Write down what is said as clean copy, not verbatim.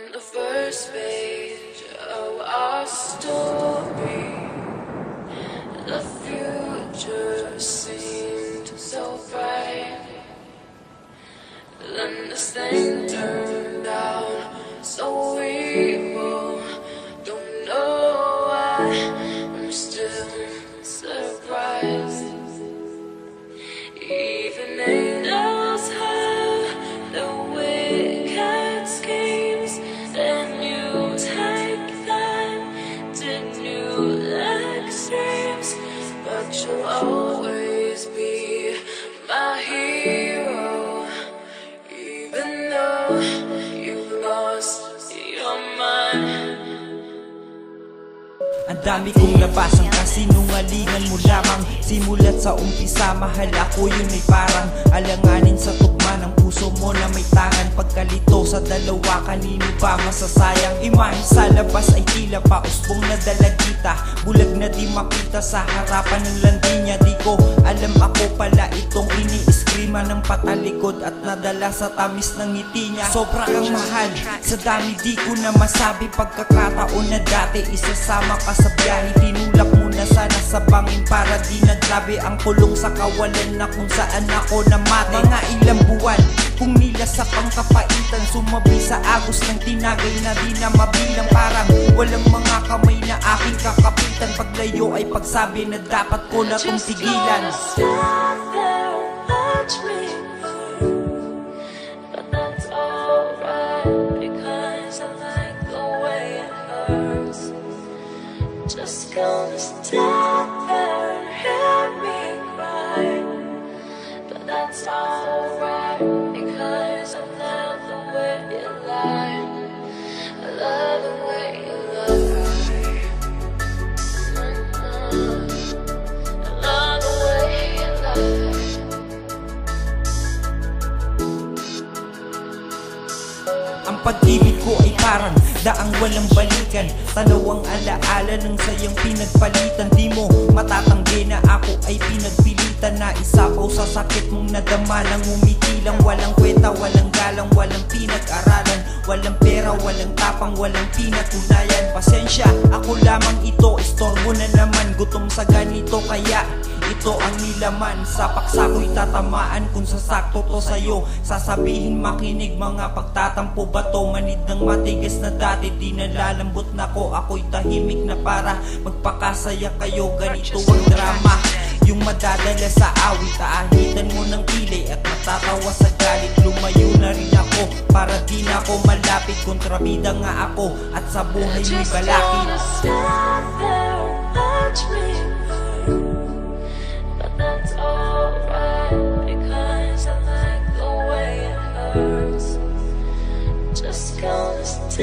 On the first page of our story, the future seemed so bright. Then this thing turned out so evil. Don't know why, I'm still surprised. Even angels have the wicked schemes. Then you take them to new extremes, but you'll always be my hero, even though you've lost your mind. Ang dami kong nabasang kasinungalingan mo lamang. Simulat sa umpisa, mahal ako, yun ay parang alanganin sa tugma ng puso mo na may tangan. Pagkalito sa dalawa, kanino ba masasayang? Imahe sa labas ay tila pa usbong na dalagita. Bulag na di makita sa harapan ng landinya. Di ko alam, ako pala itong ini-eskrima ng patalikod at nadala sa tamis ng ngiti niya. Sobra kang mahal, sa dami di ko na masabi. Pagkakataon na dati isasama ka sa biyahe, tinulak mo na sana sa bangin para di naglabi ang kulong sa kawalan na kung saan ako namate. Mga ilang buwan kung nila sa pangkapaitan, sumabi sa agos ng tinagay na di na mabilang. Parang walang mga kamay na aking kakapitan. Paglayo ay pagsabi na dapat ko na tong tigilan. Just gonna stand there and hear me cry, but that's alright, because I love the way you lie. I love the way you lie. I love the way you lie. Ang pag-ibig ko ay parang daang walang balikan. Tanaw ang alaala ng sayang pinagpalitan. Di mo matatanggi na ako ay pinagpilitan na isapaw sa sakit mong nadama ng umitilang. Walang kwenta, walang galang, walang pinag-aralan, walang pera, walang tapang, walang pinatunayan. Pasensya, ako lamang ito, istorbo na naman. Gutom sa ganito kaya ito ang nilaman. Sa paksa ko'y tatamaan kung sasakto to sa'yo. Sasabihin makinig, mga pagtatampo ba to? Manid ng matigas na dati, di nalalambot na ko. Ako'y tahimik na para magpakasaya kayo. Ganito ang drama, yung madadala sa awit. Aahitan mo ng kilay at matatawa sa galit. Lumayo na rin ako para di na ako malapit. Kontrabida nga ako at sa buhay may balakid. That's alright, because I like the way it hurts. Just gonna stay.